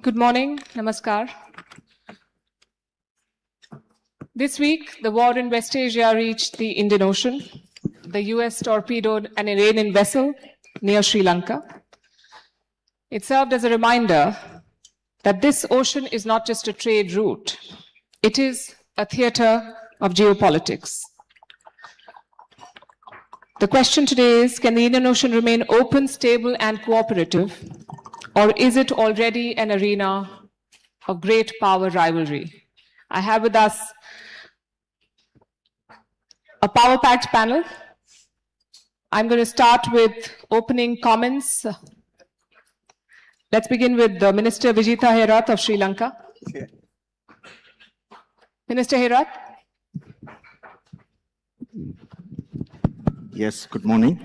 Good morning, namaskar. This week, the war in West Asia reached the Indian Ocean. The US torpedoed an Iranian vessel near Sri Lanka. It served as a reminder that this ocean is not just a trade route. It is a theater of geopolitics. The question today is, can the Indian Ocean remain open, stable, and cooperative, or is it already an arena of great power rivalry? I have with us a power-packed panel. I'm going to start with opening comments. Let's begin with the Minister Vijitha Herath of Sri Lanka. Okay. Minister Herath. Yes, good morning.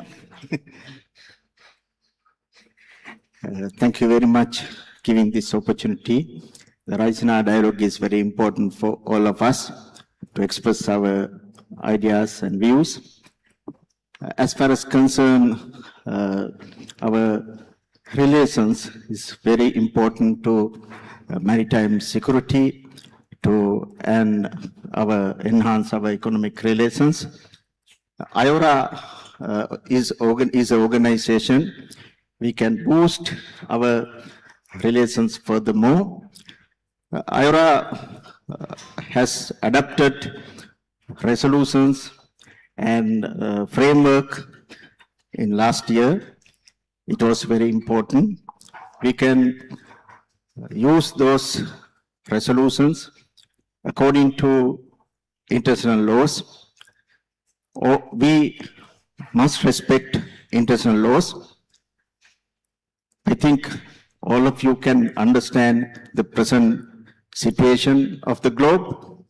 Thank you very much for giving this opportunity. The Raisina Dialogue is very important for all of us to express our ideas and views. As far as concern, our relations is very important to maritime security and enhance our economic relations. IORA is an organization. We can boost our relations furthermore. IORA has adopted resolutions and framework in last year. It was very important. We can use those resolutions according to international laws. We must respect international laws. I think all of you can understand the present situation of the globe.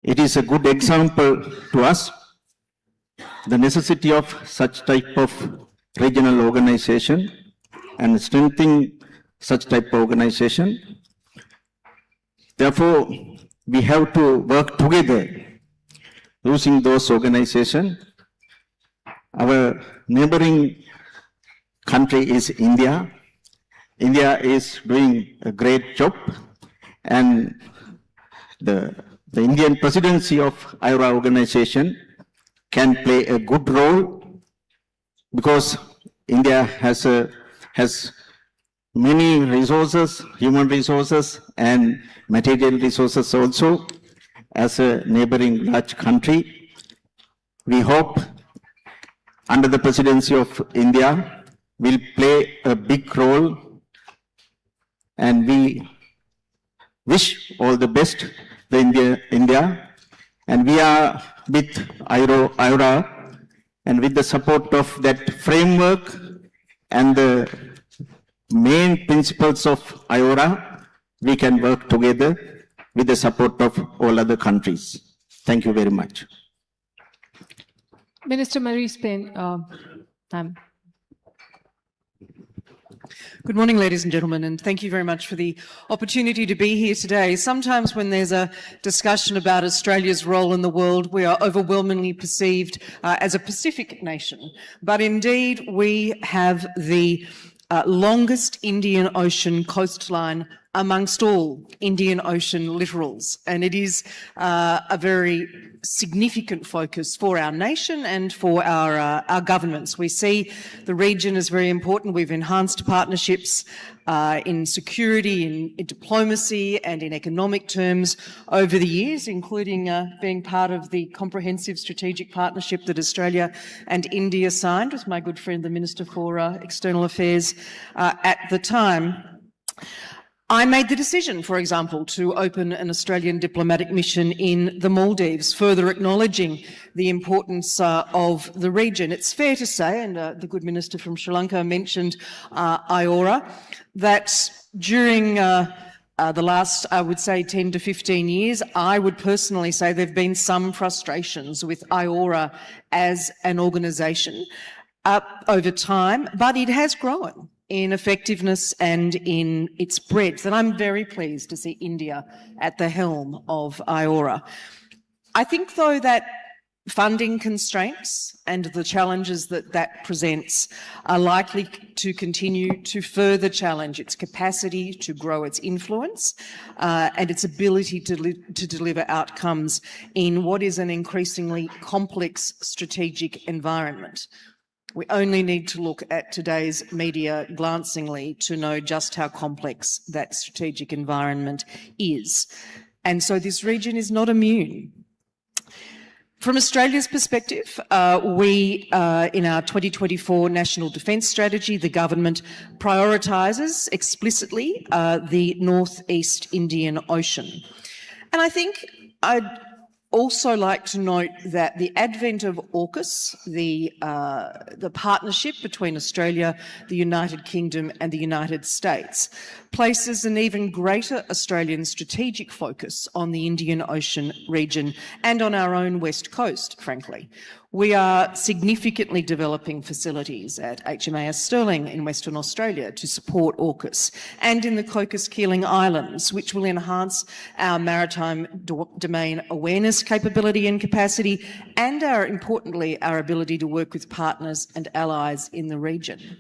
It is a good example to us, the necessity of such type of regional organization and strengthening such type of organization. Therefore, we have to work together using those organizations. Our neighboring country is India. India is doing a great job, and the Indian presidency of IORA organization can play a good role because India has many resources, human resources and material resources also. As a neighboring large country, we hope under the presidency of India will play a big role, and we wish all the best to India. And we are with IORA, and with the support of that framework and the main principles of IORA, we can work together with the support of all other countries. Thank you very much. Minister Marise Payne. Good morning, ladies and gentlemen, and thank you very much for the opportunity to be here today. Sometimes when there's a discussion about Australia's role in the world, we are overwhelmingly perceived as a Pacific nation. But indeed, we have the longest Indian Ocean coastline amongst all Indian Ocean littorals. And it is a very significant focus for our nation and for our governments. We see the region as very important. We've enhanced partnerships in security, in diplomacy and in economic terms over the years, including being part of the comprehensive strategic partnership that Australia and India signed with my good friend, the Minister for External Affairs at the time. I made the decision, for example, to open an Australian diplomatic mission in the Maldives, further acknowledging the importance of the region. It's fair to say, and the good minister from Sri Lanka mentioned IORA, that during the last, I would say, 10 to 15 years, I would personally say there have been some frustrations with IORA as an organisation over time, but it has grown in effectiveness and in its breadth. And I'm very pleased to see India at the helm of IORA. I think, though, that funding constraints and the challenges that that presents are likely to continue to further challenge its capacity to grow its influence and its ability to deliver outcomes in what is an increasingly complex strategic environment. We only need to look at today's media glancingly to know just how complex that strategic environment is. And so this region is not immune. From Australia's perspective, in our 2024 National Defence Strategy, the government prioritises explicitly the Northeast Indian Ocean. And I think I'd also like to note that the advent of AUKUS, the partnership between Australia, the United Kingdom and the United States, places an even greater Australian strategic focus on the Indian Ocean region and on our own west coast, frankly. We are significantly developing facilities at HMAS Stirling in Western Australia to support AUKUS and in the Cocos-Keeling Islands, which will enhance our maritime domain awareness capability and capacity and, importantly, our ability to work with partners and allies in the region.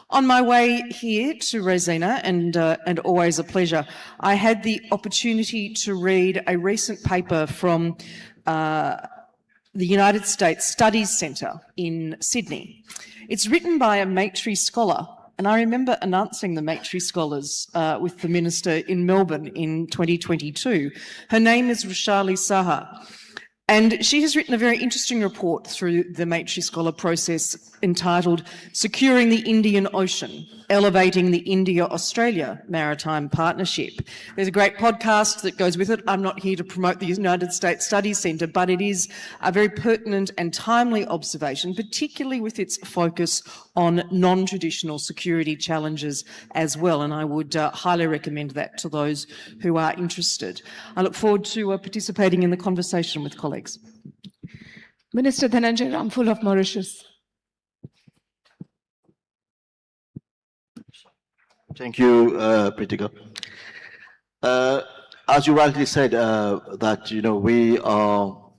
On my way here to Raisina, and always a pleasure, I had the opportunity to read a recent paper from the United States Studies Centre in Sydney. It's written by a Maitri scholar, and I remember announcing the Maitri scholars with the Minister in Melbourne in 2022. Her name is Rushali Saha, and she has written a very interesting report through the Maitri Scholar process entitled Securing the Indian Ocean, Elevating the India-Australia Maritime Partnership. There's a great podcast that goes with it. I'm not here to promote the United States Studies Centre, but it is a very pertinent and timely observation, particularly with its focus on non-traditional security challenges as well, and I would highly recommend that to those who are interested. I look forward to participating in the conversation with colleagues. Minister Dhananjay Ramful of Mauritius. Thank you, Pritika. As you rightly said, that we are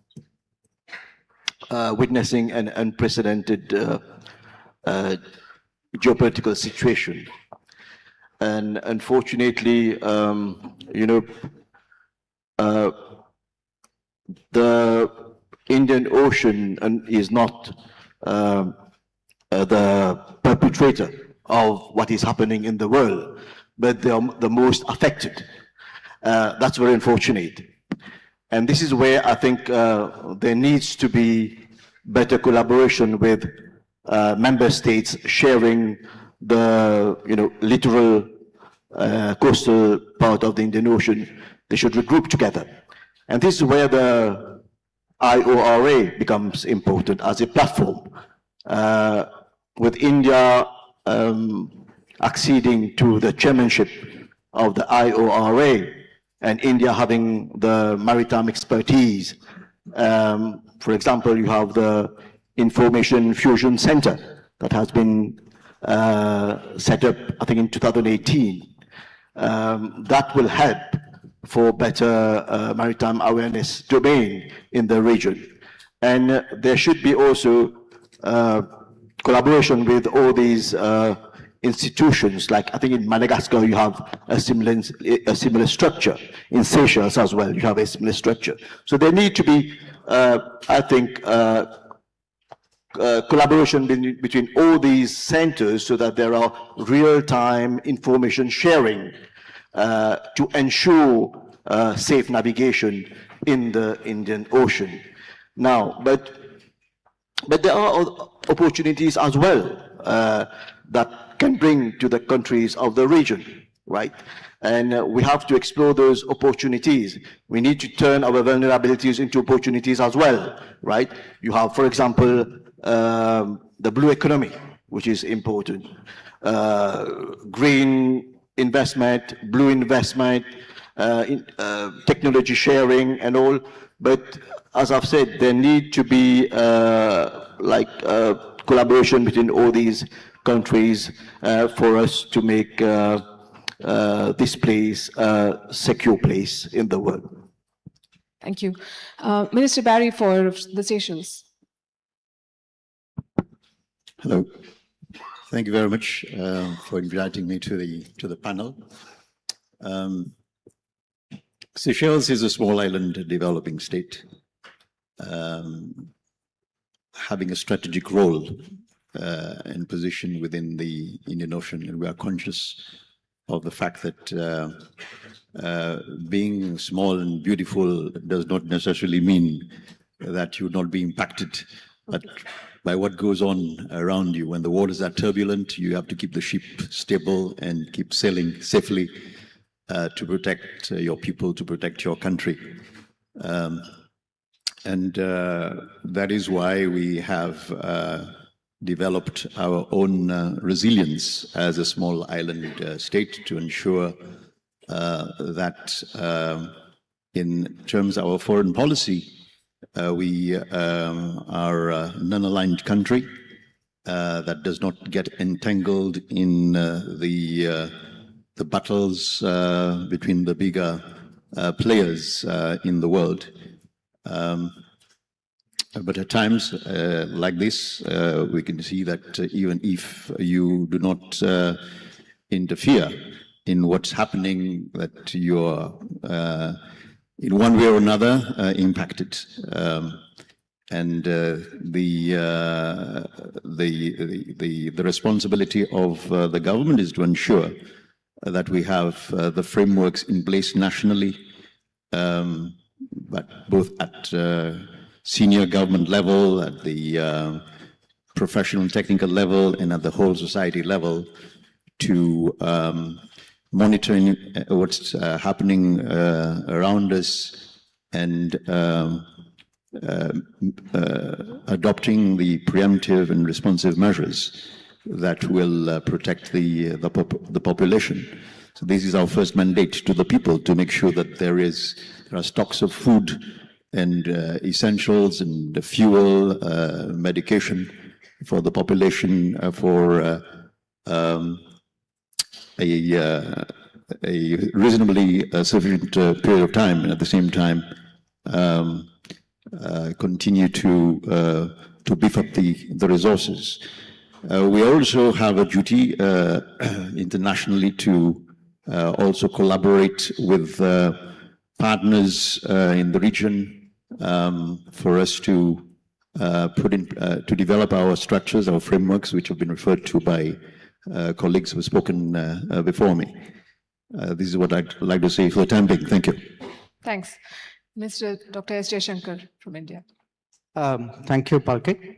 witnessing an unprecedented geopolitical situation, and unfortunately, the Indian Ocean is not the perpetrator of what is happening in the world, but they are the most affected. That's very unfortunate. And this is where I think there needs to be better collaboration with member states sharing the littoral coastal part of the Indian Ocean. They should regroup together. And this is where the IORA becomes important as a platform. With India acceding to the chairmanship of the IORA and India having the maritime expertise. For example, you have the Information Fusion Center that has been set up, I think, in 2018. That will help for better maritime awareness domain in the region. And there should be also collaboration with all these institutions, like I think in Madagascar you have a similar structure. In Seychelles as well, you have a similar structure. So there need to be, I think, collaboration between all these centers so that there are real-time information sharing to ensure safe navigation in the Indian Ocean. Now, but there are opportunities as well that can bring to the countries of the region, right? And we have to explore those opportunities. We need to turn our vulnerabilities into opportunities as well, right? You have, for example, the blue economy, which is important. Green investment, blue investment, technology sharing and all. But as I've said, there need to be collaboration between all these countries for us to make this place a secure place in the world. Thank you. Minister Barry for the Seychelles. Hello. Thank you very much for inviting me to the panel. Seychelles is a small island developing state, having a strategic role and position within the Indian Ocean, and we are conscious of the fact that being small and beautiful does not necessarily mean that you will not be impacted by what goes on around you. When the waters are turbulent, you have to keep the ship stable and keep sailing safely to protect your people, to protect your country. And that is why we have developed our own resilience as a small island state to ensure that in terms of our foreign policy, we are a non-aligned country that does not get entangled in the battles between the bigger players in the world. But at times like this, we can see that even if you do not interfere in what's happening, that you are in one way or another impacted. And the responsibility of the government is to ensure that we have the frameworks in place nationally, but both at senior government level, at the professional and technical level, and at the whole society level to monitoring what's happening around us and adopting the preemptive and responsive measures that will protect the population. So this is our first mandate to the people, to make sure that there are stocks of food and essentials and fuel, medication for the population for a reasonably sufficient period of time, and at the same time continue to beef up the resources. We also have a duty internationally to also collaborate with partners in the region for us to to develop our structures, our frameworks, which have been referred to by colleagues who have spoken before me. This is what I'd like to say for the time being. Thank you. Thanks. Mr. Dr. S. Jaishankar from India. Thank you, Palki.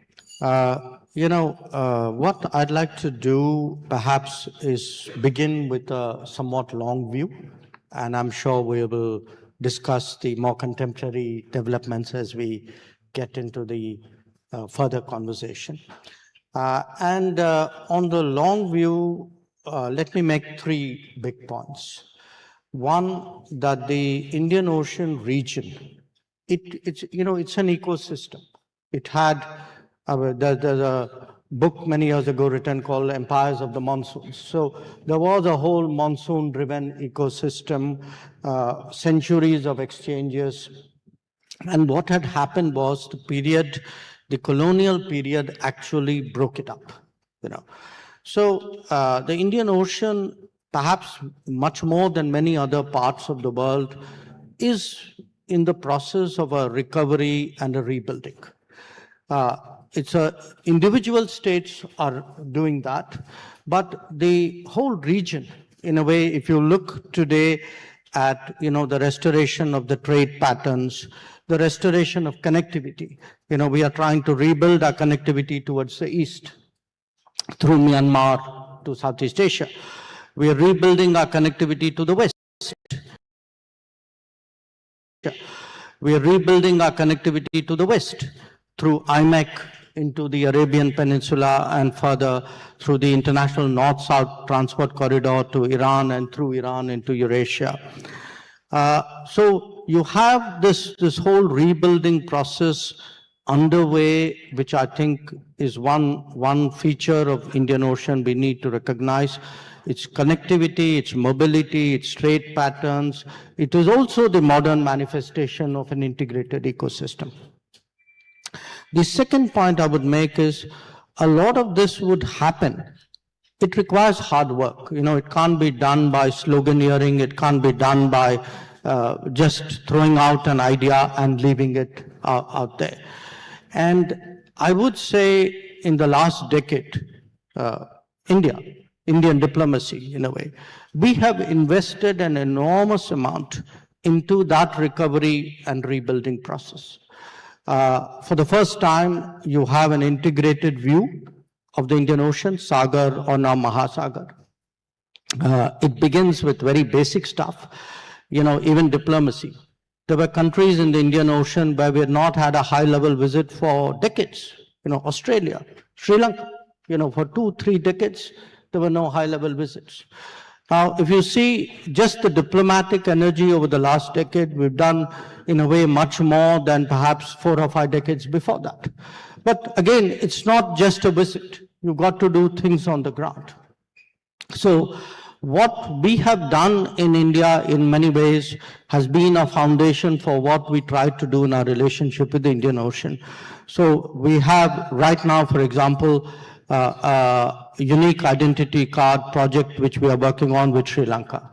What I'd like to do perhaps is begin with a somewhat long view, and I'm sure we will discuss the more contemporary developments as we get into the further conversation. On the long view, let me make three big points. One, that the Indian Ocean region, it's an ecosystem. It had, there's a book many years ago written called Empires of the Monsoons. So there was a whole monsoon-driven ecosystem, centuries of exchanges. And what had happened was the colonial period actually broke it up, So the Indian Ocean, perhaps much more than many other parts of the world, is in the process of a recovery and a rebuilding. Individual states are doing that, but the whole region, in a way, if you look today at the restoration of the trade patterns, the restoration of connectivity, we are trying to rebuild our connectivity towards the east through Myanmar to Southeast Asia. We are rebuilding our connectivity to the west. We are rebuilding our connectivity to the west through IMEC into the Arabian Peninsula and further through the international north-south transport corridor to Iran and through Iran into Eurasia. So you have this whole rebuilding process underway, which I think is one feature of Indian Ocean we need to recognize. its connectivity, its mobility, its trade patterns. It is also the modern manifestation of an integrated ecosystem. The second point I would make is a lot of this would happen. It requires hard work. It can't be done by sloganeering. It can't be done by just throwing out an idea and leaving it out there. And I would say in the last decade, Indian diplomacy, in a way, we have invested an enormous amount into that recovery and rebuilding process. For the first time, you have an integrated view of the Indian Ocean, Sagar or now Mahasagar. It begins with very basic stuff, even diplomacy. There were countries in the Indian Ocean where we had not had a high-level visit for decades. Australia, Sri Lanka, for 2-3 decades, there were no high-level visits. Now, if you see just the diplomatic energy over the last decade, we've done, in a way, much more than perhaps 4 or 5 decades before that. But again, it's not just a visit. You've got to do things on the ground. So what we have done in India in many ways has been a foundation for what we try to do in our relationship with the Indian Ocean. So we have right now, for example, a unique identity card project which we are working on with Sri Lanka.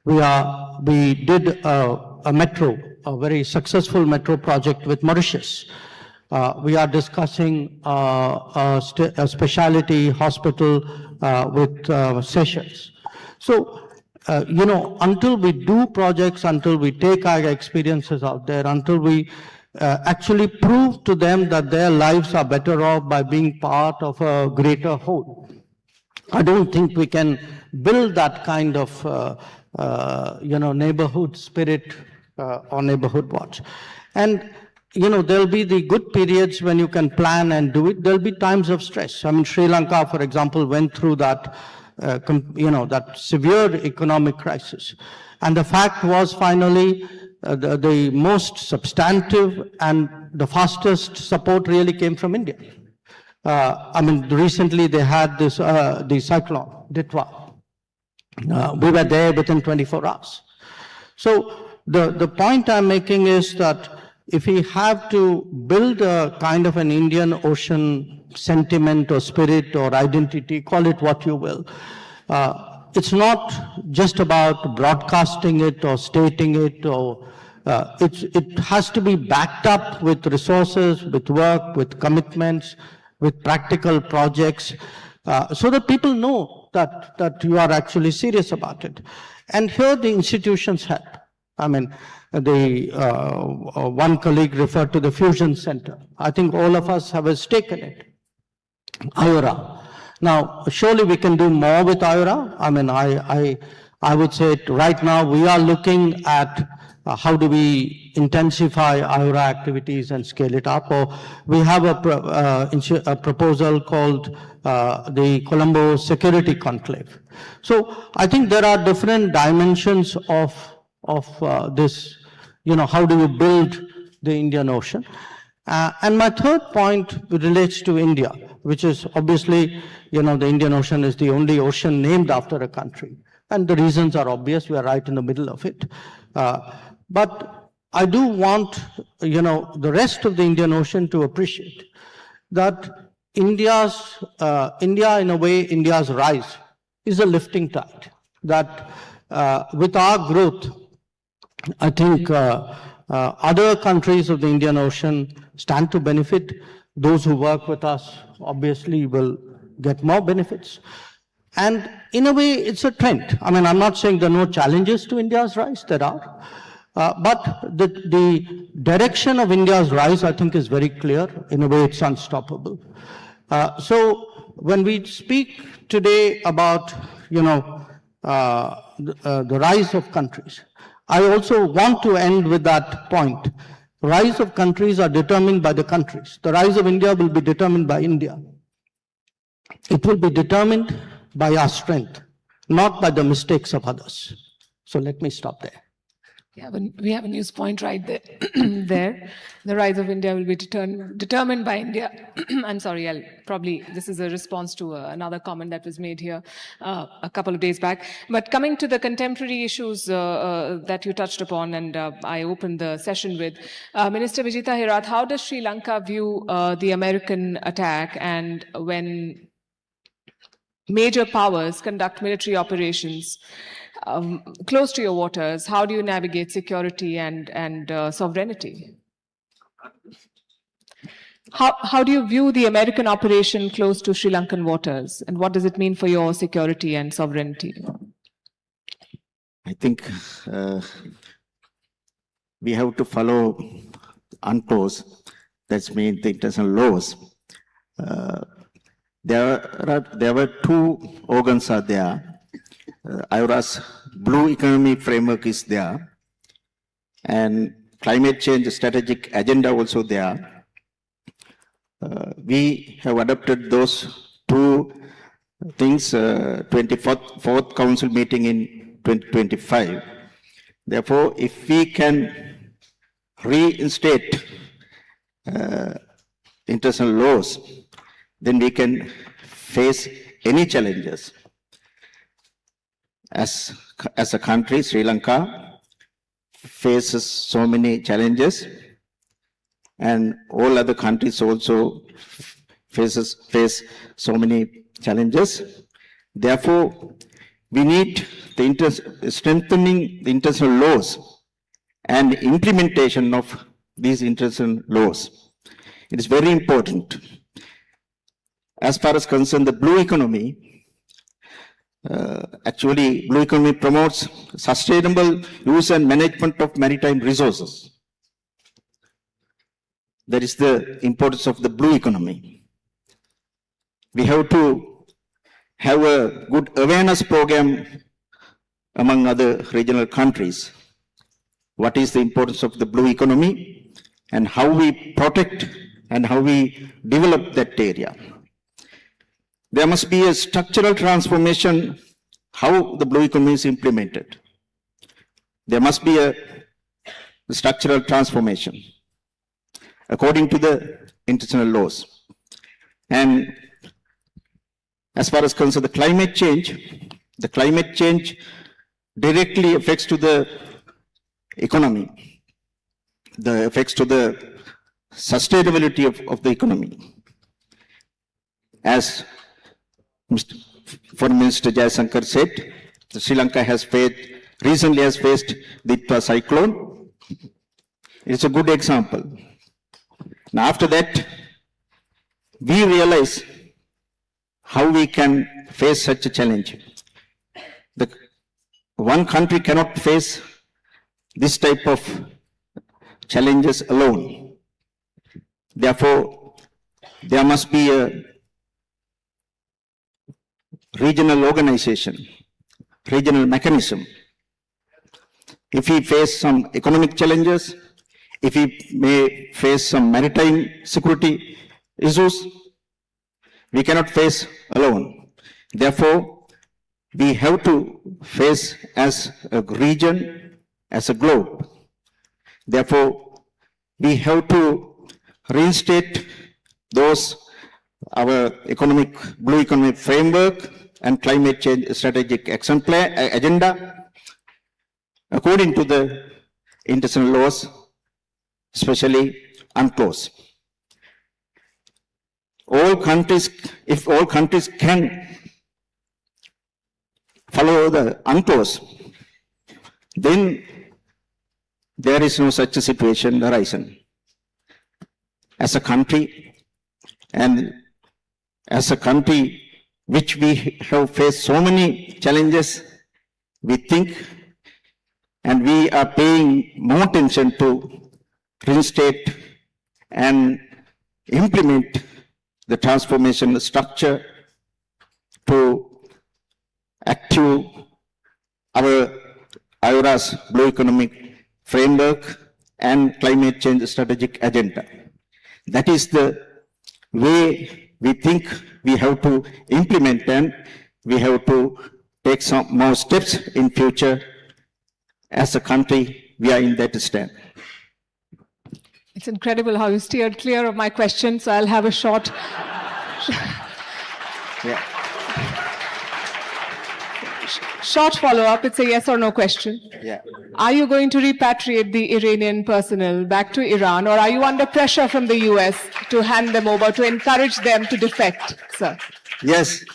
We did a metro, a very successful metro project with Mauritius. We are discussing a specialty hospital with Seychelles. So, until we do projects, until we take our experiences out there, until we actually prove to them that their lives are better off by being part of a greater whole, I don't think we can build that kind of, neighborhood spirit or neighborhood watch. And there'll be the good periods when you can plan and do it. There'll be times of stress. I mean, Sri Lanka, for example, went through that, that severe economic crisis. And the fact was finally the most substantive and the fastest support really came from India. Recently they had this, the cyclone, Ditwa. We were there within 24 hours. So the point I'm making is that if we have to build a kind of an Indian Ocean sentiment or spirit or identity, call it what you will, it's not just about broadcasting it or stating it, or it has to be backed up with resources, with work, with commitments, with practical projects, so that people know that you are actually serious about it. And here the institutions help. One colleague referred to the Fusion Center. I think all of us have a stake in it. IORA. Now, surely we can do more with IORA. I would say right now we are looking at how do we intensify IORA activities and scale it up. Or we have a proposal called the Colombo Security Conclave. So I think there are different dimensions of this, how do you build the Indian Ocean? And my third point relates to India, which is obviously, the Indian Ocean is the only ocean named after a country. And the reasons are obvious, we are right in the middle of it. But I do want, the rest of the Indian Ocean to appreciate that India, in a way, India's rise is a lifting tide. That with our growth, I think other countries of the Indian Ocean stand to benefit. Those who work with us obviously will get more benefits. And in a way, it's a trend. I'm not saying there are no challenges to India's rise, there are. But the direction of India's rise, I think, is very clear. In a way, it's unstoppable. So when we speak today about, the rise of countries, I also want to end with that point. Rise of countries are determined by the countries. The rise of India will be determined by India. It will be determined by our strength, not by the mistakes of others. So let me stop there. We have a news point right there. there. The rise of India will be determined by India. I'm sorry, this is a response to another comment that was made here a couple of days back. But coming to the contemporary issues that you touched upon, and I opened the session with, Minister Vijitha Herath, how does Sri Lanka view the American attack, and when major powers conduct military operations close to your waters, how do you navigate security and sovereignty? How do you view the American operation close to Sri Lankan waters, and what does it mean for your security and sovereignty? I think we have to follow UNCLOS, that's mean the international laws. There were two organs are there. IORA's Blue Economy Framework is there, and Climate Change Strategic Agenda also there. We have adopted those two things, 24th Council meeting in 2025. Therefore, if we can reinstate international laws, then we can face any challenges. As a country, Sri Lanka faces so many challenges, and all other countries also face so many challenges. Therefore, we need strengthening the international laws and implementation of these international laws. It is very important. As far as concerned the blue economy, actually, blue economy promotes sustainable use and management of maritime resources. That is the importance of the blue economy. We have to have a good awareness program among other regional countries. What is the importance of the blue economy and how we protect and how we develop that area. There must be a structural transformation how the blue economy is implemented. There must be a structural transformation according to the international laws. And as far as concerns the climate change directly affects to the economy, the effects to the sustainability of the economy. As Foreign Minister Jaishankar said, Sri Lanka recently has faced the cyclone. It's a good example. Now after that, we realize how we can face such a challenge. One country cannot face this type of challenges alone. Therefore, there must be a regional organization, regional mechanism. If we face some economic challenges, if we may face some maritime security issues, we cannot face alone. Therefore, we have to face as a region, as a globe. Therefore, we have to reinstate our blue economic framework and climate change strategic action plan, agenda, according to the international laws, especially UNCLOS. If all countries can follow the UNCLOS, then there is no such a situation arising. As a country, and as a country which we have faced so many challenges, we think and we are paying more attention to reinstate and implement the transformation structure to active our IORA's blue economic framework and climate change strategic agenda. That is the way we think we have to implement, and we have to take some more steps in future as a country we are in that stand. It's incredible how you steered clear of my question, so I'll have a short. Yeah. Short follow-up. It's a yes or no question. Yeah. Are you going to repatriate the Iranian personnel back to Iran, or are you under pressure from the US to hand them over, to encourage them to defect, sir? Yes.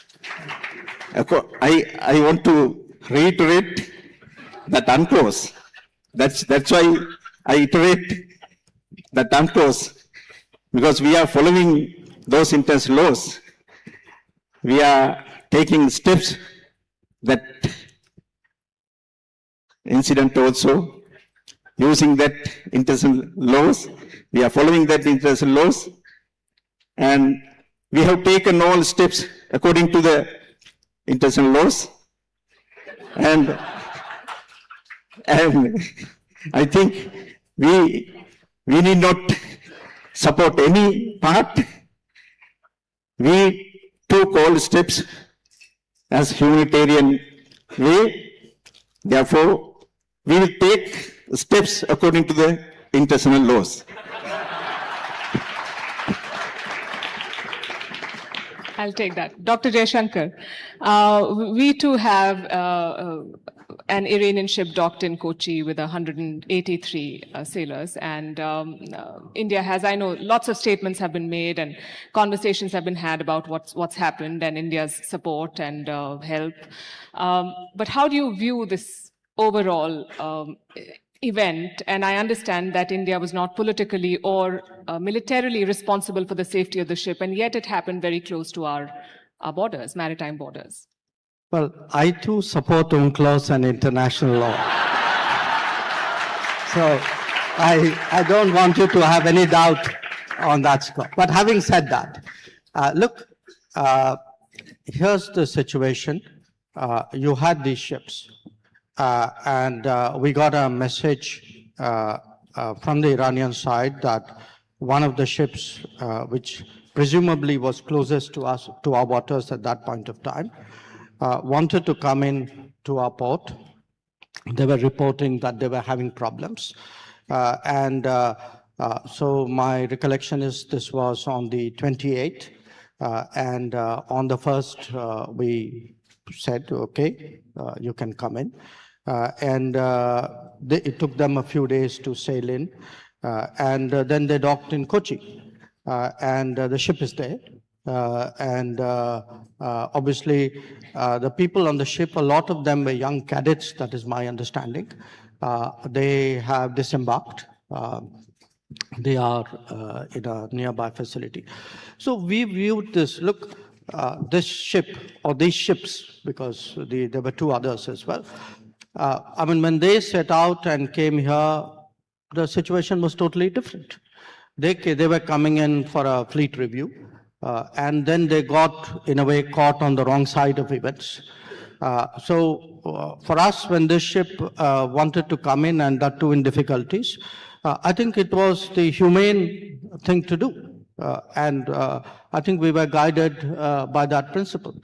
I want to reiterate that UNCLOS. That's why I iterate that UNCLOS, because we are following those international laws. We are taking steps that incident also, using that international laws. We are following that international laws, and we have taken all steps according to the international laws. And I think we need not support any part. We took all steps as humanitarian way. Therefore, we will take steps according to the international laws. I'll take that. Dr. Jaishankar, we too have an Iranian ship docked in Kochi with 183 sailors, and India has, I know, lots of statements have been made and conversations have been had about what's happened and India's support and help. But how do you view this overall event? And I understand that India was not politically or militarily responsible for the safety of the ship, and yet it happened very close to our borders, maritime borders. Well, I too support UNCLOS and international law. So I don't want you to have any doubt on that score. But having said that, look, here's the situation. You had these ships, and we got a message from the Iranian side that one of the ships, which presumably was closest to us, to our waters at that point of time, wanted to come in to our port. They were reporting that they were having problems. So my recollection is this was on the 28th. And on the 1st, we said, okay, you can come in. It took them a few days to sail in. Then they docked in Kochi. The ship is there. Obviously, the people on the ship, a lot of them were young cadets, that is my understanding. They have disembarked. They are in a nearby facility. So we viewed this, look, this ship, or these ships, because there were two others as well. I mean, when they set out and came here, the situation was totally different. They were coming in for a fleet review. And then they got, in a way, caught on the wrong side of events. For us, when this ship wanted to come in, and that too in difficulties, I think it was the humane thing to do. I think we were guided by that principle.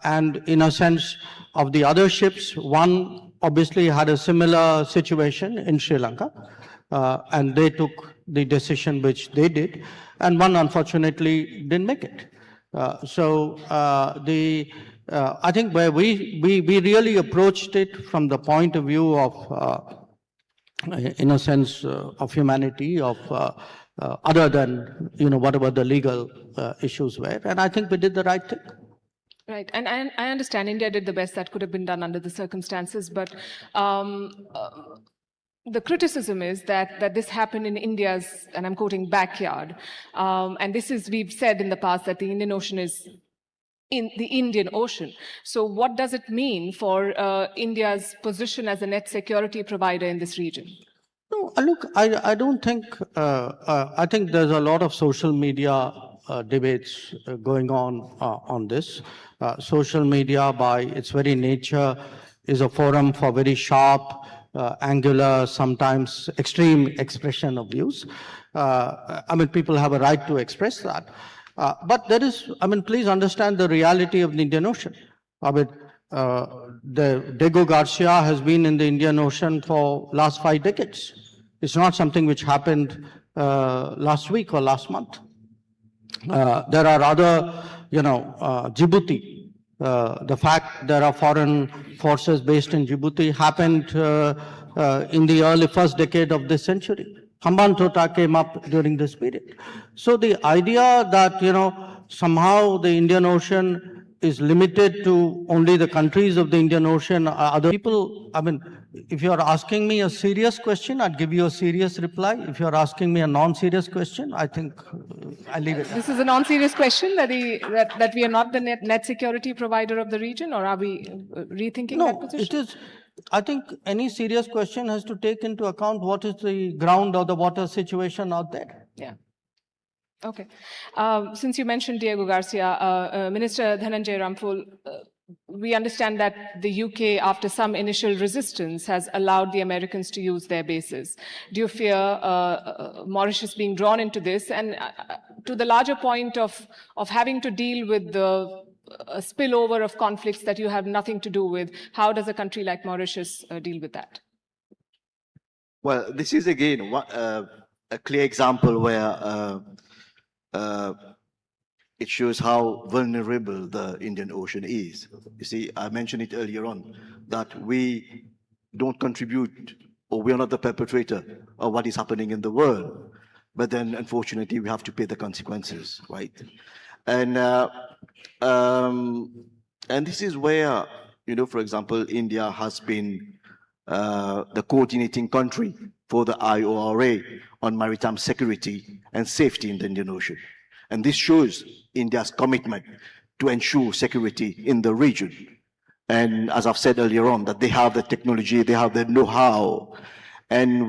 And in a sense of the other ships, one obviously had a similar situation in Sri Lanka, and they took the decision which they did, and one unfortunately didn't make it. I think where we really approached it from the point of view of, in a sense, of humanity, of other than, whatever the legal issues were, and I think we did the right thing. Right, and I understand India did the best that could have been done under the circumstances, but the criticism is that this happened in India's, and I'm quoting, backyard. And this is, we've said in the past that the Indian Ocean is in the Indian Ocean. So what does it mean for India's position as a net security provider in this region? No, look, I don't think, I think there's a lot of social media debates going on this. Social media, by its very nature, is a forum for very sharp, angular, sometimes extreme expression of views. I mean, people have a right to express that. But there is, I mean, please understand the reality of the Indian Ocean. I mean, the Diego Garcia has been in the Indian Ocean for last 5 decades. It's not something which happened last week or last month. There are other, Djibouti. The fact there are foreign forces based in Djibouti happened in the early first decade of this century. Hambantota came up during this period. So the idea that, somehow the Indian Ocean is limited to only the countries of the Indian Ocean, other people, if you're asking me a serious question, I'd give you a serious reply. If you're asking me a non-serious question, I think I'll leave it. This is a non-serious question that we are not the net security provider of the region, or are we rethinking that position? It is. I think any serious question has to take into account what is the ground or the water situation out there. Yeah. Okay. Since you mentioned Diego Garcia, Minister Dhananjay Ramful, we understand that the UK, after some initial resistance, has allowed the Americans to use their bases. Do you fear Mauritius being drawn into this? And to the larger point of having to deal with the spillover of conflicts that you have nothing to do with, how does a country like Mauritius deal with that? Well, this is again a clear example where it shows how vulnerable the Indian Ocean is. You see, I mentioned it earlier on, that we don't contribute, or we are not the perpetrator of what is happening in the world. But then, unfortunately, we have to pay the consequences, right? And this is where, for example, India has been the coordinating country for the IORA on maritime security and safety in the Indian Ocean. And this shows India's commitment to ensure security in the region. And as I've said earlier on, that they have the technology, they have the know-how, and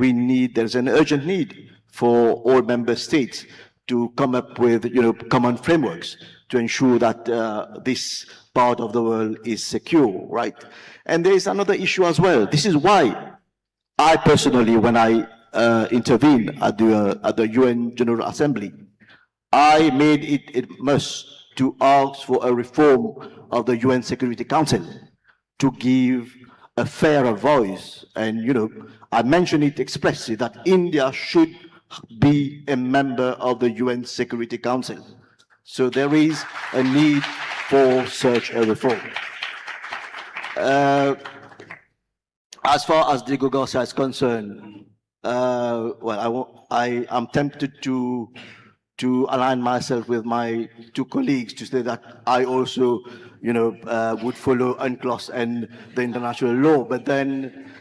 there's an urgent need for all member states to come up with, common frameworks to ensure that this part of the world is secure, right? And there is another issue as well. This is why I personally, when I intervened at the UN General Assembly, I made it a must to ask for a reform of the UN Security Council to give a fairer voice. And, I mentioned it expressly that India should be a member of the UN Security Council. So there is a need for such a reform. As far as Diego Garcia is concerned, I am tempted to align myself with my two colleagues to say that I also, would follow UNCLOS and the international law. But then,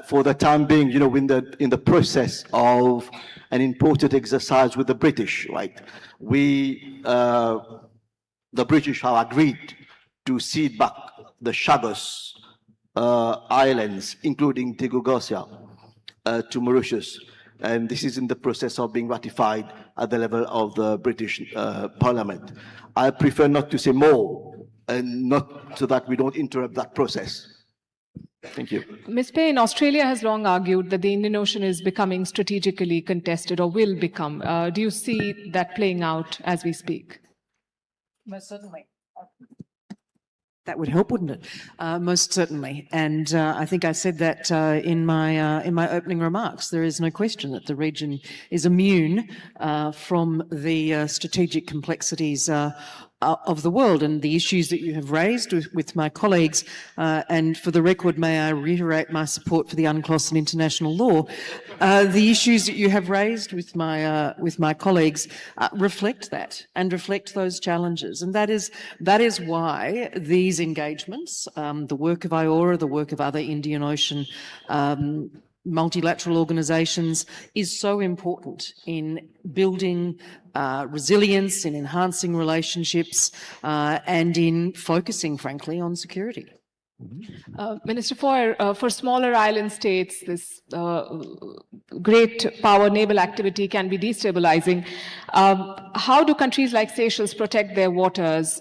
for the time being, in the process of an important exercise with the British, right? The British have agreed to cede back the Chagos Islands, including Diego Garcia, to Mauritius. And this is in the process of being ratified at the level of the British Parliament. I prefer not to say more, and not so that we don't interrupt that process. Thank you. Ms. Payne, Australia has long argued that the Indian Ocean is becoming strategically contested, or will become. Do you see that playing out as we speak? Most certainly. That would help, wouldn't it? Most certainly. And I think I said that in my opening remarks. There is no question that the region is immune from the strategic complexities of the world, and the issues that you have raised with my colleagues. And for the record, may I reiterate my support for the UNCLOS and international law. The issues that you have raised with my colleagues reflect that and reflect those challenges, and that is why these engagements, the work of IORA, the work of other Indian Ocean multilateral organisations, is so important in building resilience, in enhancing relationships, and in focusing, frankly, on security. Minister Faure, for smaller island states, this great power naval activity can be destabilizing. How do countries like Seychelles protect their waters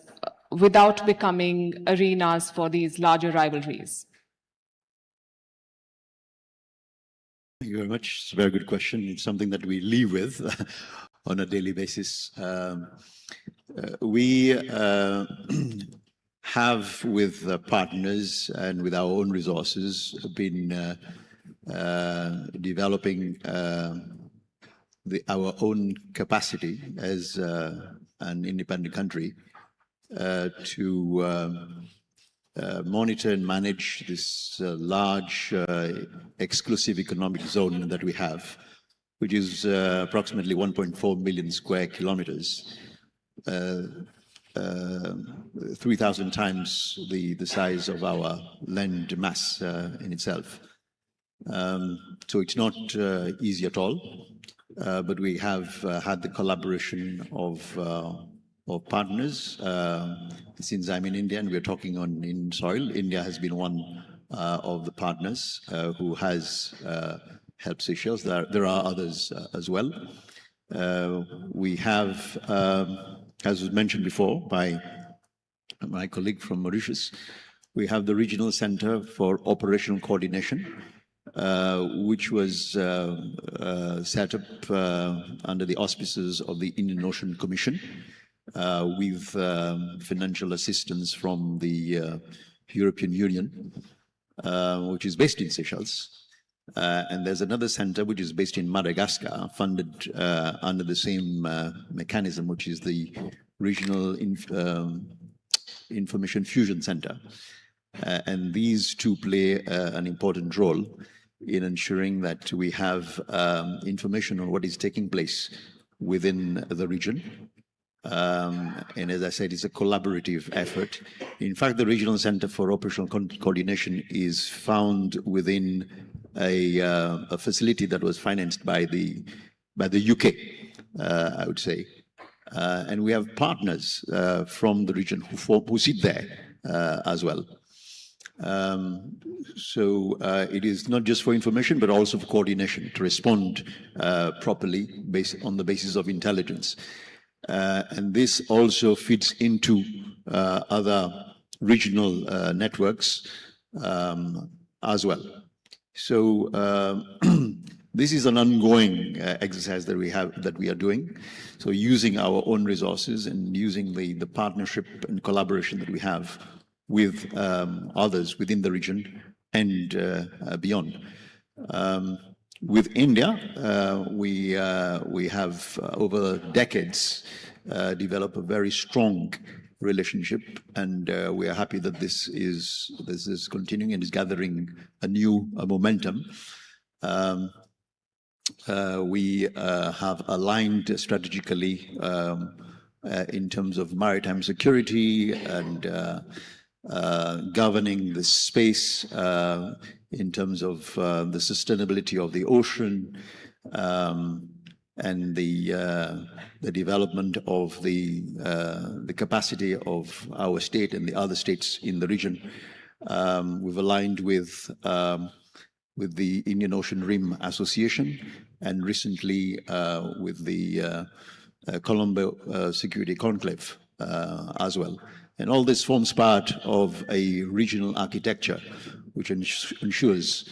without becoming arenas for these larger rivalries? Thank you very much. It's a very good question. It's something that we live with on a daily basis. We have with partners and with our own resources been developing our own capacity as an independent country to monitor and manage this large exclusive economic zone that we have, which is approximately 1.4 million square kilometers, 3,000 times the size of our land mass in itself. So it's not easy at all, but we have had the collaboration of partners. Since I'm in India and we're talking in soil, India has been one of the partners who has helped Seychelles. There are others as well. We have, as was mentioned before by my colleague from Mauritius, we have the Regional Center for Operational Coordination, which was set up under the auspices of the Indian Ocean Commission, with financial assistance from the European Union, which is based in Seychelles. And there's another center which is based in Madagascar, funded under the same mechanism, which is the Regional Information Fusion Center. And these two play an important role in ensuring that we have information on what is taking place within the region. And as I said, it's a collaborative effort. In fact, the Regional Center for Operational Coordination is found within a facility that was financed by the UK, I would say. And we have partners from the region who sit there as well. So it is not just for information, but also for coordination, to respond properly based on the basis of intelligence. And this also fits into other regional networks as well. So this is an ongoing exercise that we are doing. So using our own resources and using the partnership and collaboration that we have with others within the region and beyond. With India, we have over decades developed a very strong relationship, and we are happy that this is continuing and is gathering a new momentum. We have aligned strategically in terms of maritime security and governing the space in terms of the sustainability of the ocean and the development of the capacity of our state and the other states in the region. We've aligned with the Indian Ocean Rim Association, and recently with the Colombo Security Conclave as well. And all this forms part of a regional architecture which ensures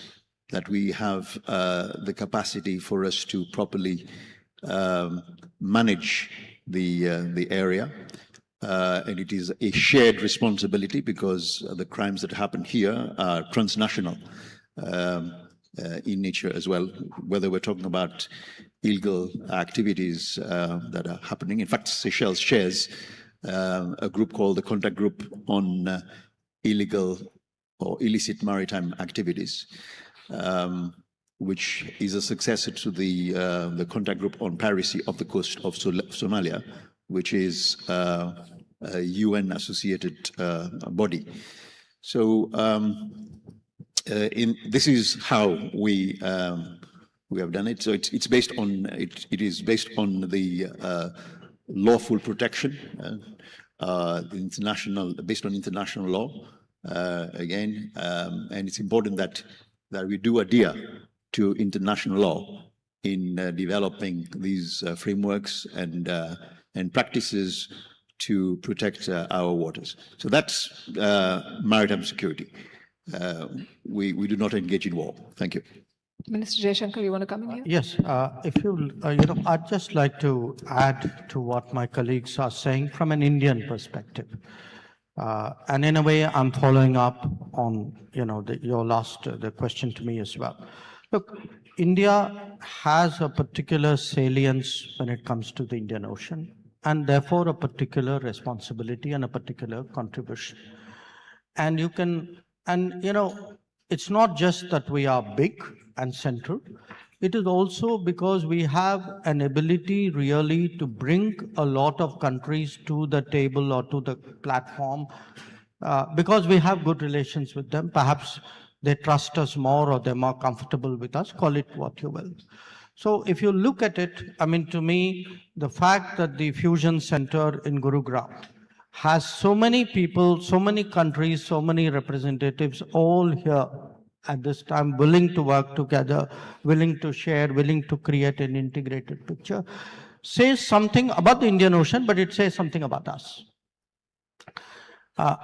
that we have the capacity for us to properly manage the area. And it is a shared responsibility because the crimes that happen here are transnational in nature as well, whether we're talking about illegal activities that are happening. In fact, Seychelles shares a group called the Contact Group on Illegal or Illicit Maritime Activities, which is a successor to the Contact Group on Piracy off the coast of Somalia, which is a UN-associated body. So this is how we have done it. So it's based on it is based on the lawful protection, based on international law. Again, and it's important that we do adhere to international law in developing these frameworks and practices to protect our waters. So that's maritime security. We do not engage in war. Thank you. Minister Jaishankar, you want to come in here? Yes, if you, I'd just like to add to what my colleagues are saying from an Indian perspective. And in a way, I'm following up on, your last, the question to me as well. Look, India has a particular salience when it comes to the Indian Ocean, and therefore a particular responsibility and a particular contribution. And it's not just that we are big and central. It is also because we have an ability really to bring a lot of countries to the table or to the platform because we have good relations with them. Perhaps they trust us more or they're more comfortable with us, call it what you will. So if you look at it, to me, the fact that the Fusion Center in Gurugram has so many people, so many countries, so many representatives all here at this time willing to work together, willing to share, willing to create an integrated picture, says something about the Indian Ocean, but it says something about us.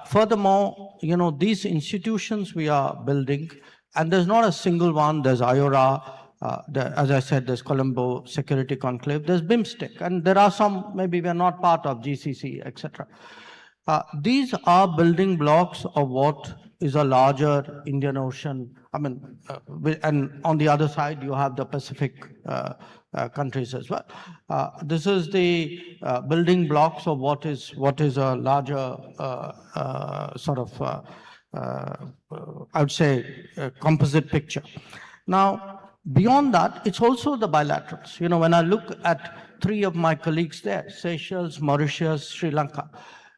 Furthermore, these institutions we are building, and there's not a single one, there's IORA, as I said, there's Colombo Security Conclave, there's BIMSTEC, and there are some, maybe we're not part of GCC, etc. These are building blocks of what is a larger Indian Ocean, and on the other side, you have the Pacific countries as well. This is the building blocks of what is a larger I would say, composite picture. Now, beyond that, it's also the bilaterals. When I look at three of my colleagues there, Seychelles, Mauritius, Sri Lanka,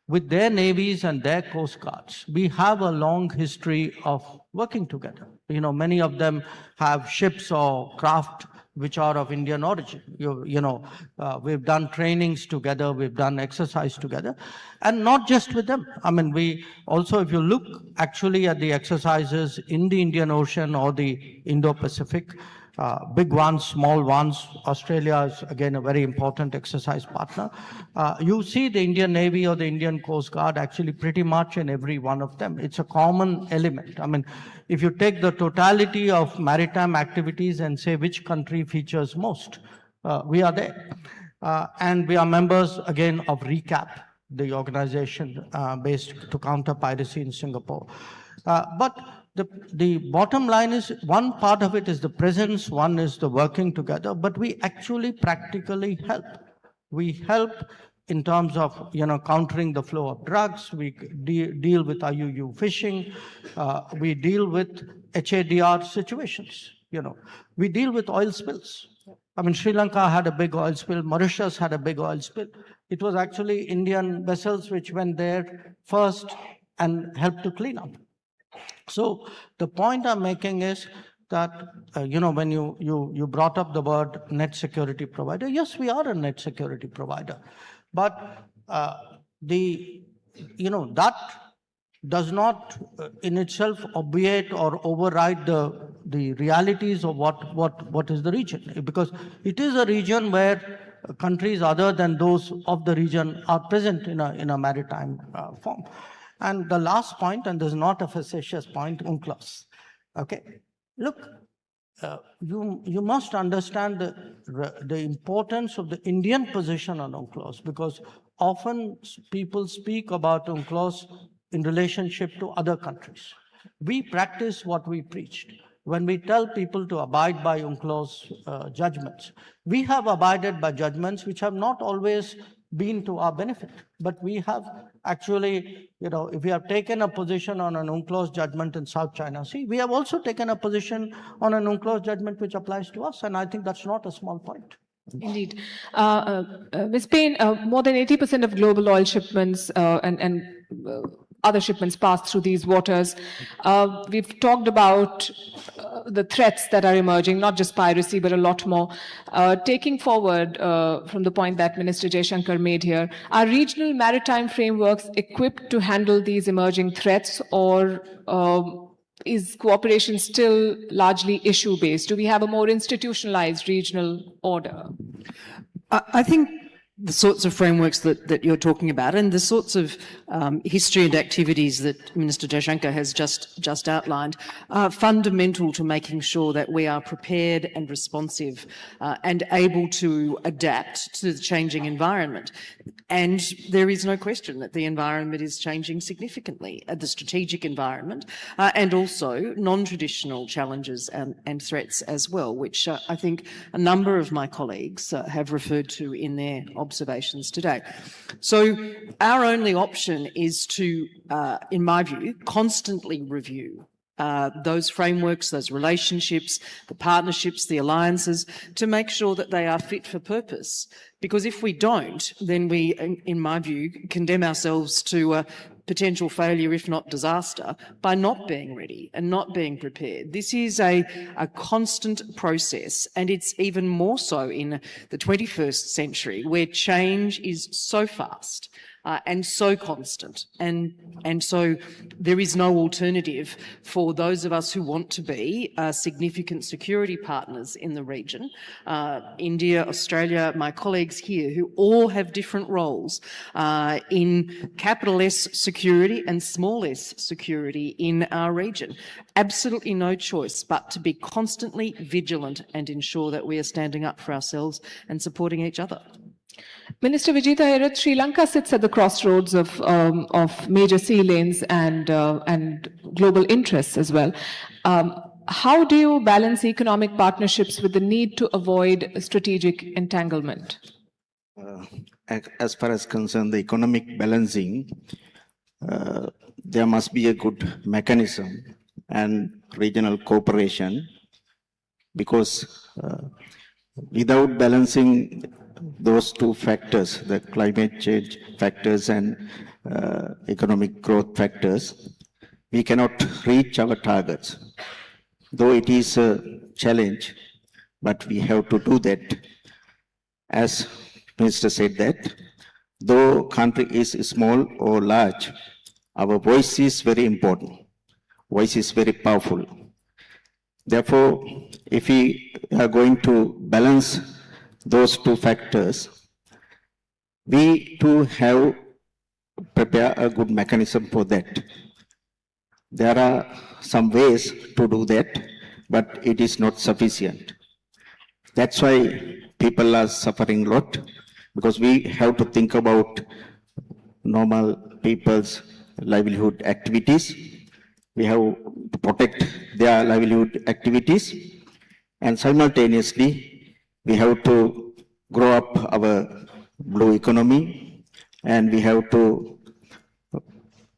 with their navies and their coast guards, we have a long history of working together. Many of them have ships or craft which are of Indian origin. We've done trainings together, we've done exercise together, and not just with them. We also, if you look actually at the exercises in the Indian Ocean or the Indo-Pacific, big ones, small ones, Australia is again a very important exercise partner. You see the Indian Navy or the Indian Coast Guard actually pretty much in every one of them. It's a common element. If you take the totality of maritime activities and say which country features most, we are there. And we are members again of RECAP, the organization based to counter piracy in Singapore. But the bottom line is, one part of it is the presence, one is the working together, but we actually practically help. We help in terms of countering the flow of drugs, we deal with IUU fishing, we deal with HADR situations, we deal with oil spills. Sri Lanka had a big oil spill, Mauritius had a big oil spill. It was actually Indian vessels which went there first and helped to clean up. So the point I'm making is that, when you brought up the word net security provider, yes, we are a net security provider. But that does not in itself obviate or override the realities of what is the region. Because it is a region where countries other than those of the region are present in a maritime form. And the last point, and this is not a facetious point, UNCLOS. Okay, look, you must understand the importance of the Indian position on UNCLOS, because often people speak about UNCLOS in relationship to other countries. We practice what we preached. When we tell people to abide by UNCLOS judgments, we have abided by judgments which have not always been to our benefit. But we have actually, if we have taken a position on an UNCLOS judgment in South China Sea, we have also taken a position on an UNCLOS judgment which applies to us. And I think that's not a small point. Indeed. Ms. Payne, more than 80% of global oil shipments and other shipments pass through these waters. We've talked about the threats that are emerging, not just piracy, but a lot more. Taking forward from the point that Minister Jaishankar made here, are regional maritime frameworks equipped to handle these emerging threats, or is cooperation still largely issue-based? Do we have a more institutionalized regional order? I think the sorts of frameworks that you're talking about and the sorts of history and activities that Minister Jaishankar has just outlined are fundamental to making sure that we are prepared and responsive and able to adapt to the changing environment. And there is no question that the environment is changing significantly, the strategic environment, and also non-traditional challenges and threats as well, which I think a number of my colleagues have referred to in their observations today. So our only option is to, in my view, constantly review those frameworks, those relationships, the partnerships, the alliances, to make sure that they are fit for purpose. Because if we don't, then we, in my view, condemn ourselves to potential failure, if not disaster, by not being ready and not being prepared. This is a constant process, and it's even more so in the 21st century, where change is so fast and so constant. And so there is no alternative for those of us who want to be significant security partners in the region. India, Australia, my colleagues here, who all have different roles in capital S security and small s security in our region. Absolutely no choice but to be constantly vigilant and ensure that we are standing up for ourselves and supporting each other. Minister Vijitha Herath, Sri Lanka sits at the crossroads of major sea lanes and global interests as well. How do you balance economic partnerships with the need to avoid strategic entanglement? As far as concerned the economic balancing, there must be a good mechanism and regional cooperation, because without balancing those two factors, the climate change factors and economic growth factors, we cannot reach our targets. Though it is a challenge, but we have to do that. As Minister said that, though country is small or large, our voice is very important. Voice is very powerful. Therefore, if we are going to balance those two factors, we too have prepare a good mechanism for that. There are some ways to do that, but it is not sufficient. That's why people are suffering a lot, because we have to think about normal people's livelihood activities. We have to protect their livelihood activities, and simultaneously we have to grow up our blue economy, and we have to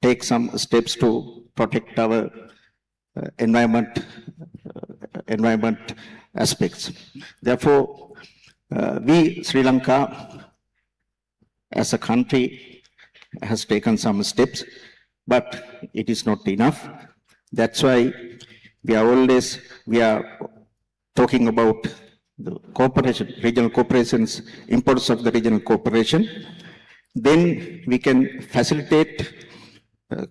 take some steps to protect our environment aspects. Therefore, we, Sri Lanka, as a country, has taken some steps, but it is not enough. That's why we are talking about the cooperation, regional cooperations, importance of the regional cooperation. Then we can facilitate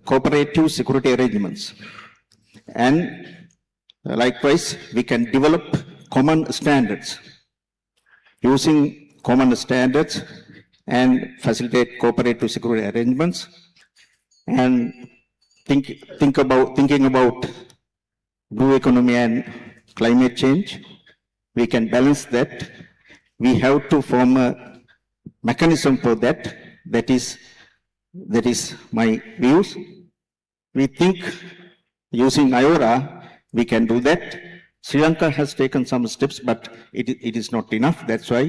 cooperative security arrangements. And likewise, we can develop common standards. Using common standards and facilitate cooperative security arrangements, and thinking about blue economy and climate change, we can balance that. We have to form a mechanism for that. That is my views. We think using IORA, we can do that. Sri Lanka has taken some steps, but it is not enough. That's why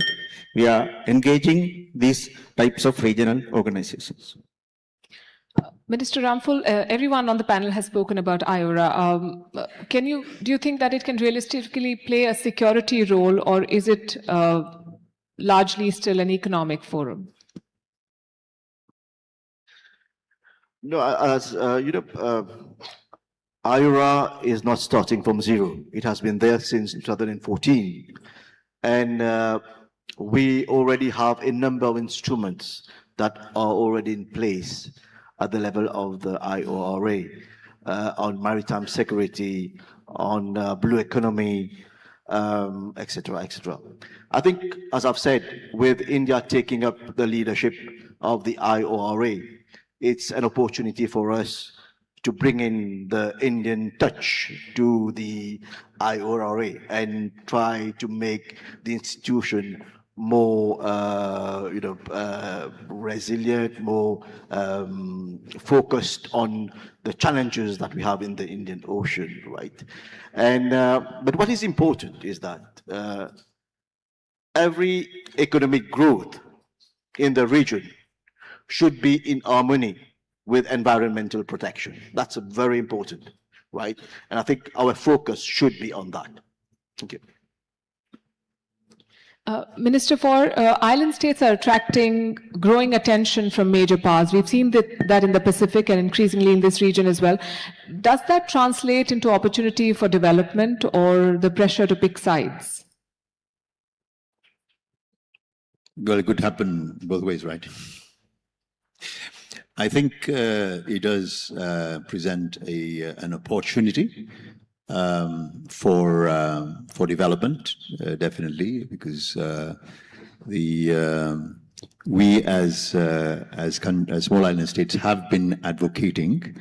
we are engaging these types of regional organizations. Minister Ramful, everyone on the panel has spoken about IORA. Do you think that it can realistically play a security role, or is it largely still an economic forum? No, as you know, IORA is not starting from zero. It has been there since 2014. And we already have a number of instruments that are already in place at the level of the IORA on maritime security, on blue economy, etc., etc. I think, as I've said, with India taking up the leadership of the IORA, it's an opportunity for us to bring in the Indian touch to the IORA and try to make the institution more, resilient, more focused on the challenges that we have in the Indian Ocean, right? And but what is important is that every economic growth in the region should be in harmony with environmental protection. That's very important, right? And I think our focus should be on that. Thank you. Minister Faure, island states are attracting growing attention from major powers. We've seen that in the Pacific and increasingly in this region as well. Does that translate into opportunity for development or the pressure to pick sides? Well, it could happen both ways, right? I think it does present an opportunity for development, definitely, because we as small island states have been advocating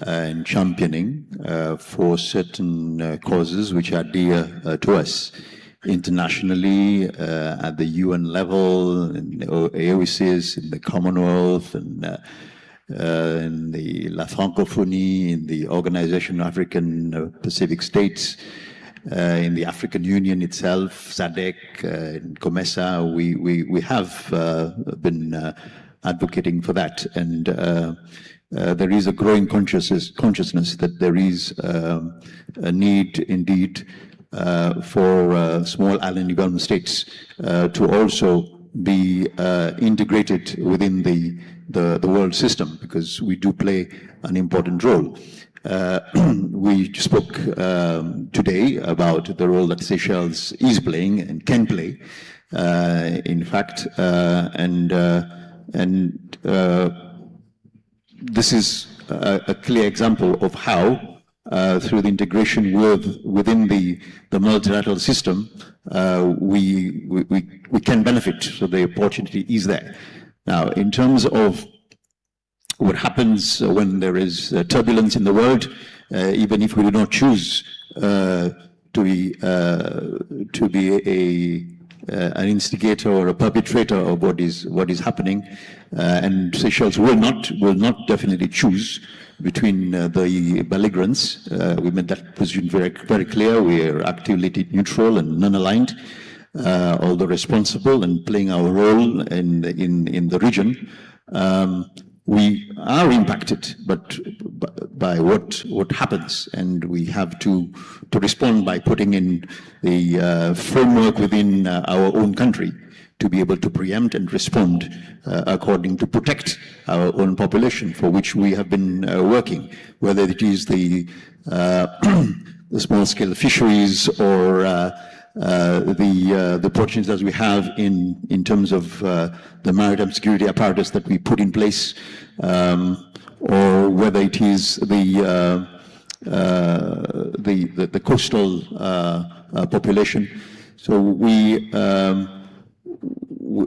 and championing for certain causes which are dear to us internationally, at the UN level, in AOCs, in the Commonwealth, and in the La Francophonie, in the Organization of African Pacific States, in the African Union itself, SADC, in COMESA, we have been advocating for that. And there is a growing consciousness that there is a need indeed for small island development states to also be integrated within the world system, because we do play an important role. We spoke today about the role that Seychelles is playing and can play, in fact, and this is a clear example of how through the integration within the multilateral system, we can benefit. So the opportunity is there. Now, in terms of what happens when there is turbulence in the world, even if we do not choose to be an instigator or a perpetrator of what is happening, and Seychelles will not definitely choose between the belligerents. We made that position very clear. We are actively neutral and non-aligned, although responsible and playing our role in the region. We are impacted, but by what happens, and we have to respond by putting in the framework within our own country to be able to preempt and respond according to protect our own population, for which we have been working, whether it is the small-scale fisheries or the opportunities that we have in terms of the maritime security apparatus that we put in place, or whether it is the coastal population. So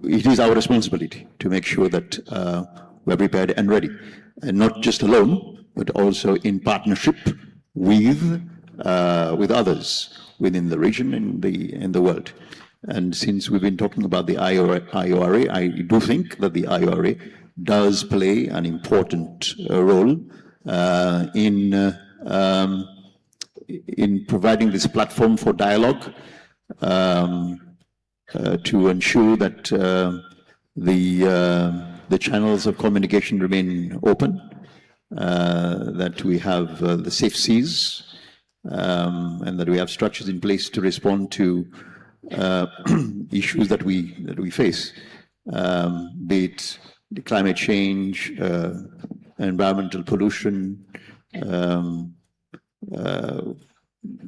it is our responsibility to make sure that we're prepared and ready, and not just alone, but also in partnership with others within the region and in the world. And since we've been talking about the IORA, I do think that the IORA does play an important role in providing this platform for dialogue, to ensure that the channels of communication remain open, that we have the safe seas, and that we have structures in place to respond to issues that we face, be it the climate change, environmental pollution,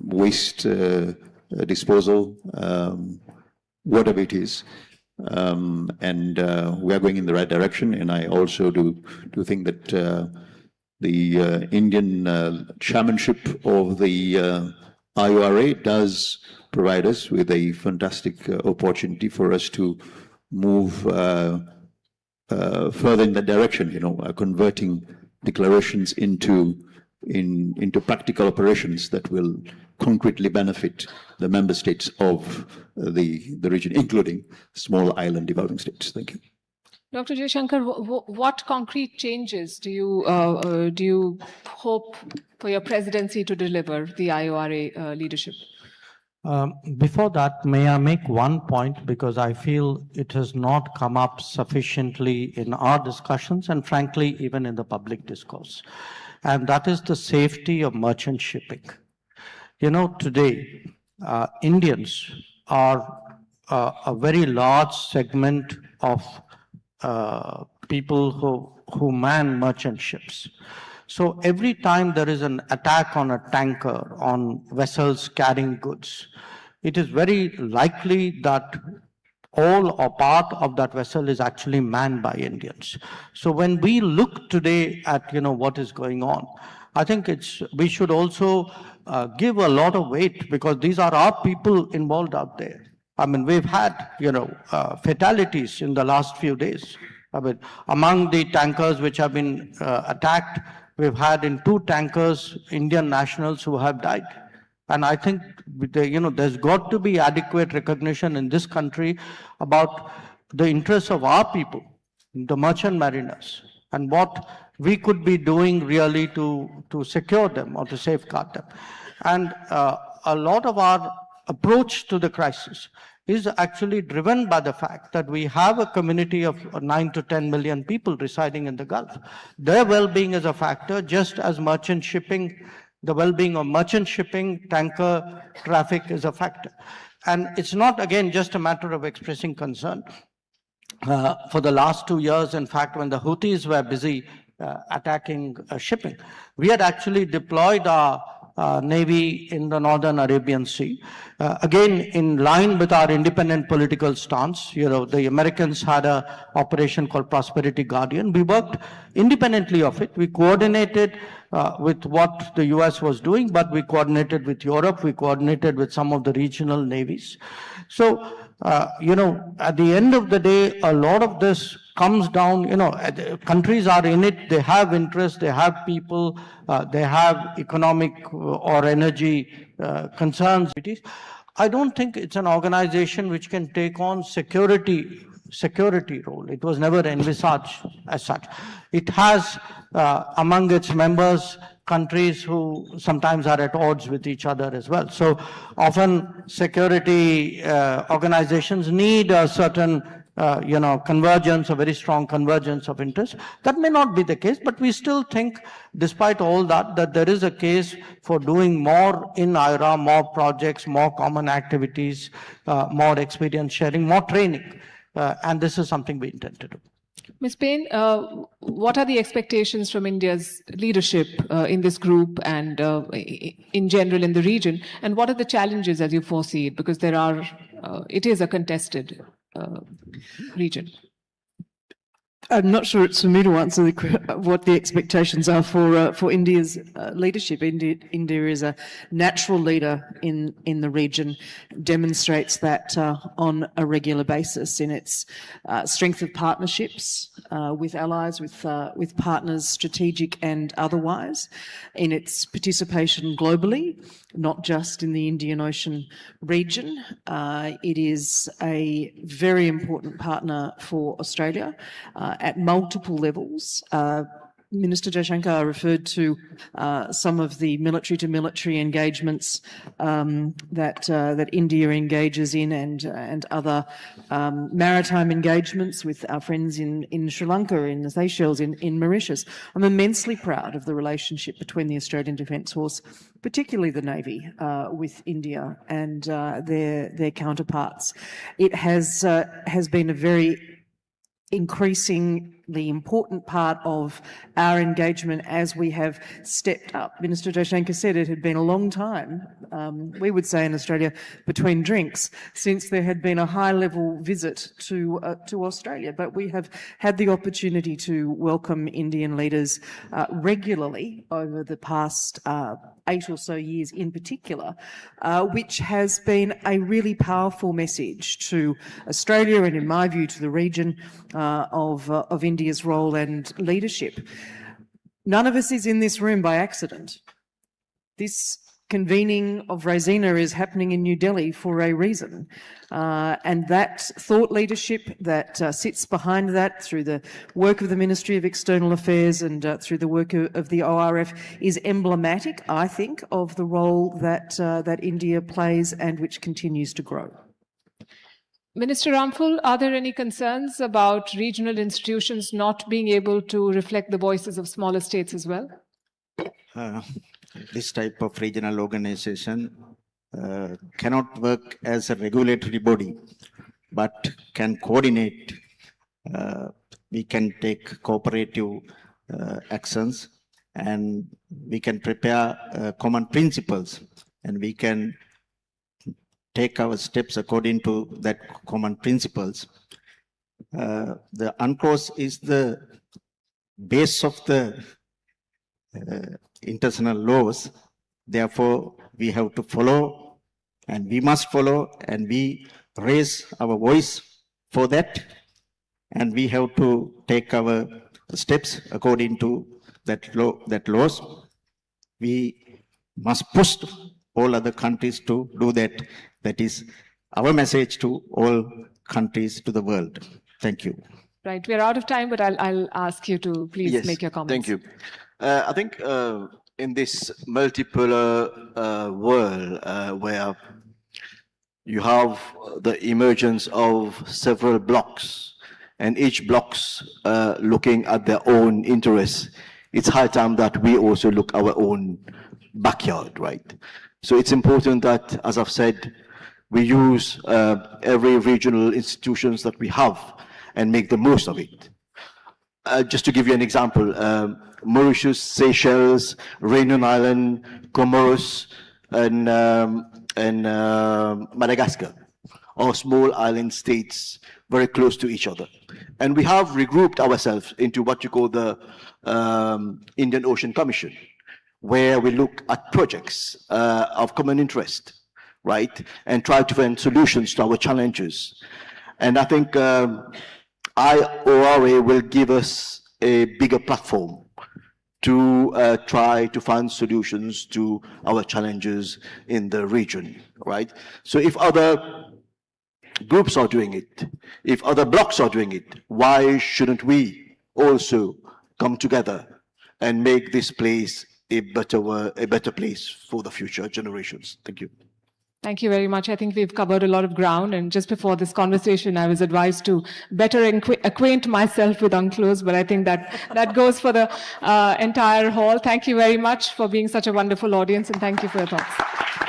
waste disposal, whatever it is. And we are going in the right direction. And I also do think that the Indian chairmanship of the IORA does provide us with a fantastic opportunity for us to move further in that direction, converting declarations into practical operations that will concretely benefit the member states of the region, including small island developing states. Thank you. Dr. Jaishankar, what concrete changes do you hope for your presidency to deliver the IORA leadership? Before that, may I make one point, because I feel it has not come up sufficiently in our discussions and frankly even in the public discourse, and that is the safety of merchant shipping. Today Indians are a very large segment of people who man merchant ships. So every time there is an attack on a tanker, on vessels carrying goods, it is very likely that all or part of that vessel is actually manned by Indians. So when we look today at what is going on, I think we should also give a lot of weight, because these are our people involved out there. I mean, we've had fatalities in the last few days. I mean, among the tankers which have been attacked, we've had in 2 tankers Indian nationals who have died. And I think there's got to be adequate recognition in this country about the interests of our people, the merchant mariners, and what we could be doing really to secure them or to safeguard them. And a lot of our approach to the crisis is actually driven by the fact that we have a community of 9 to 10 million people residing in the Gulf. Their well-being is a factor, just as merchant shipping, the well-being of merchant shipping, tanker traffic is a factor. And it's not, again, just a matter of expressing concern. For the last 2 years, in fact, when the Houthis were busy attacking shipping, we had actually deployed our Navy in the Northern Arabian Sea. Again, in line with our independent political stance, the Americans had an operation called Prosperity Guardian. We worked independently of it. We coordinated with what the US was doing, but we coordinated with Europe. We coordinated with some of the regional navies. So, at the end of the day, a lot of this comes down, countries are in it, they have interests, they have people, they have economic or energy concerns. I don't think it's an organization which can take on security role. It was never envisaged as such. It has among its members countries who sometimes are at odds with each other as well. So often security organizations need a certain convergence, a very strong convergence of interests. That may not be the case, but we still think, despite all that there is a case for doing more in IORA, more projects, more common activities, more experience sharing, more training. And this is something we intend to do. Ms. Payne, what are the expectations from India's leadership in this group and in general in the region? And what are the challenges as you foresee it? Because it is a contested region. I'm not sure it's for me to answer what the expectations are for India's leadership. India is a natural leader in the region, demonstrates that on a regular basis in its strength of partnerships with allies, with partners, strategic and otherwise, in its participation globally, not just in the Indian Ocean region. It is a very important partner for Australia at multiple levels. Minister Jaishankar referred to some of the military-to-military engagements that India engages in, and other maritime engagements with our friends in Sri Lanka, in the Seychelles, in Mauritius. I'm immensely proud of the relationship between the Australian Defence Force, particularly the Navy, with India and their counterparts. It has been a very increasing important part of our engagement as we have stepped up. Minister Jaishankar said it had been a long time, we would say in Australia, between drinks, since there had been a high-level visit to Australia. But we have had the opportunity to welcome Indian leaders regularly over the past 8 or so years in particular, which has been a really powerful message to Australia and, in my view, to the region of India's role and leadership. None of us is in this room by accident. This convening of Raisina is happening in New Delhi for a reason. And that thought leadership that sits behind that through the work of the Ministry of External Affairs and through the work of the ORF is emblematic, I think, of the role that India plays and which continues to grow. Minister Ramful, are there any concerns about regional institutions not being able to reflect the voices of smaller states as well? This type of regional organization cannot work as a regulatory body, but can coordinate. We can take cooperative actions, and we can prepare common principles, and we can take our steps according to that common principles. The UNCLOS is the base of the international laws. Therefore, we have to follow, and we must follow, and we raise our voice for that, and we have to take our steps according to that laws. We must push all other countries to do that. That is our message to all countries to the world. Thank you. Right, we're out of time, but I'll ask you to please make your comments. Thank you. I think in this multipolar world where you have the emergence of several blocks, and each blocks looking at their own interests, it's high time that we also look our own backyard, right? So it's important that, as I've said, we use every regional institutions that we have and make the most of it. Just to give you an example, Mauritius, Seychelles, Réunion Island, Comoros, and Madagascar are small island states very close to each other. And we have regrouped ourselves into what you call the Indian Ocean Commission, where we look at projects of common interest, right? And try to find solutions to our challenges. And I think IORA will give us a bigger platform to try to find solutions to our challenges in the region, right? So if other groups are doing it, if other blocs are doing it, why shouldn't we also come together and make this place a better place for the future generations? Thank you. Thank you very much. I think we've covered a lot of ground. And just before this conversation, I was advised to better acquaint myself with UNCLOS, but I think that goes for the entire hall. Thank you very much for being such a wonderful audience, and thank you for your thoughts.